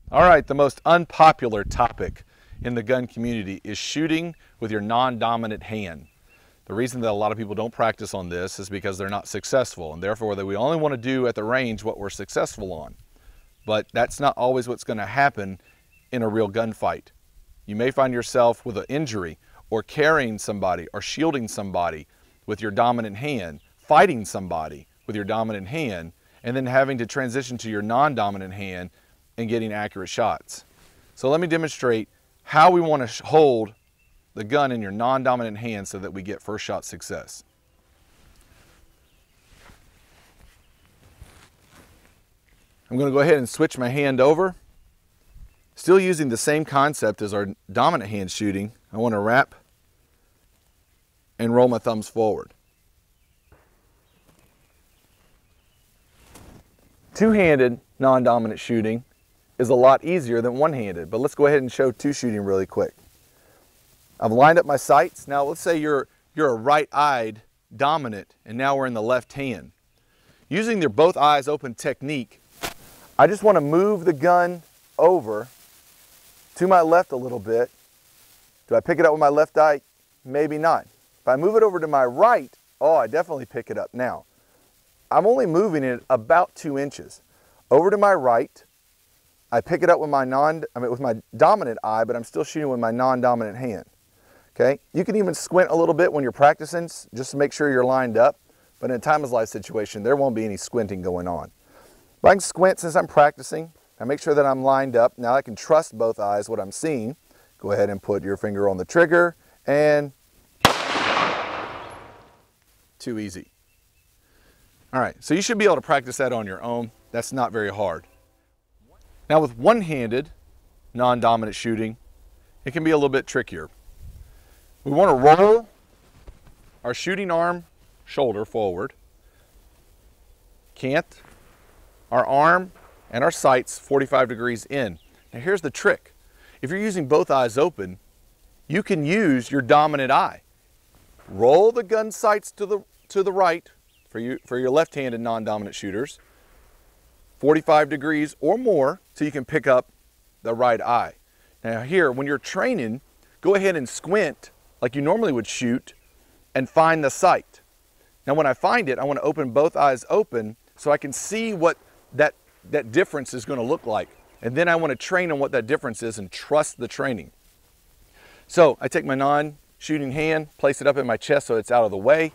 All right, the most unpopular topic in the gun community is shooting with your non-dominant hand. The reason that a lot of people don't practice on this is because they're not successful, and therefore that we only want to do at the range what we're successful on. But that's not always what's going to happen in a real gunfight. You may find yourself with an injury or carrying somebody or shielding somebody with your dominant hand, fighting somebody with your dominant hand, and then having to transition to your non-dominant hand and getting accurate shots. So let me demonstrate how we want to hold the gun in your non-dominant hand so that we get first shot success. I'm going to go ahead and switch my hand over. Still using the same concept as our dominant hand shooting. I want to wrap and roll my thumbs forward. Two-handed non-dominant shooting is a lot easier than one-handed, but let's go ahead and show two shooting really quick. I've lined up my sights. Now let's say you're a right-eyed dominant and now we're in the left hand. Using their both eyes open technique, I just want to move the gun over to my left a little bit. Do I pick it up with my left eye? Maybe not. If I move it over to my right, oh, I definitely pick it up now. I'm only moving it about 2 inches. Over to my right, I pick it up with my dominant eye, but I'm still shooting with my non-dominant hand. Okay? You can even squint a little bit when you're practicing, just to make sure you're lined up. But in a time-of-life situation, there won't be any squinting going on. But I can squint since I'm practicing. I make sure that I'm lined up. Now I can trust both eyes what I'm seeing. Go ahead and put your finger on the trigger and too easy. All right, so you should be able to practice that on your own. That's not very hard. Now with one-handed non-dominant shooting, it can be a little bit trickier. We want to roll our shooting arm shoulder forward, cant our arm and our sights 45 degrees in. Now here's the trick. If you're using both eyes open, you can use your dominant eye. Roll the gun sights to the right for your left-handed non-dominant shooters, 45 degrees or more so you can pick up the right eye. Now here, when you're training, go ahead and squint like you normally would shoot and find the sight. Now when I find it, I want to open both eyes open so I can see what that difference is going to look like. And then I want to train on what that difference is and trust the training. So I take my non-shooting hand, place it up in my chest so it's out of the way.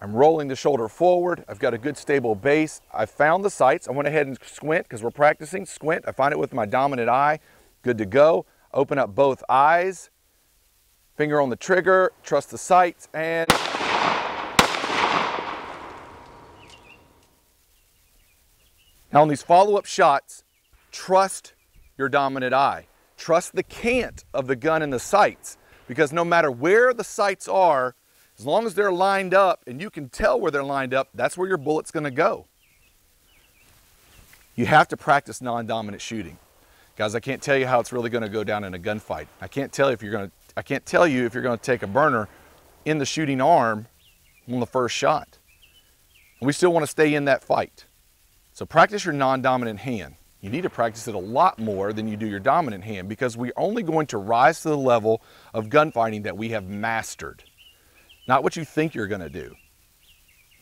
I'm rolling the shoulder forward. I've got a good stable base. I found the sights. I went ahead and squint because we're practicing. Squint. I find it with my dominant eye. Good to go. Open up both eyes. Finger on the trigger. Trust the sights. And now on these follow-up shots, trust your dominant eye. Trust the cant of the gun and the sights, because no matter where the sights are, as long as they're lined up and you can tell where they're lined up, that's where your bullet's going to go. You have to practice non-dominant shooting. Guys, I can't tell you how it's really going to go down in a gunfight. I can't tell you if you're going to take a burner in the shooting arm on the first shot. And we still want to stay in that fight. So practice your non-dominant hand. You need to practice it a lot more than you do your dominant hand, because we're only going to rise to the level of gunfighting that we have mastered, not what you think you're going to do.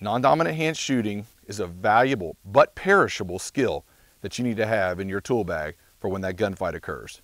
Non-dominant hand shooting is a valuable but perishable skill that you need to have in your tool bag for when that gunfight occurs.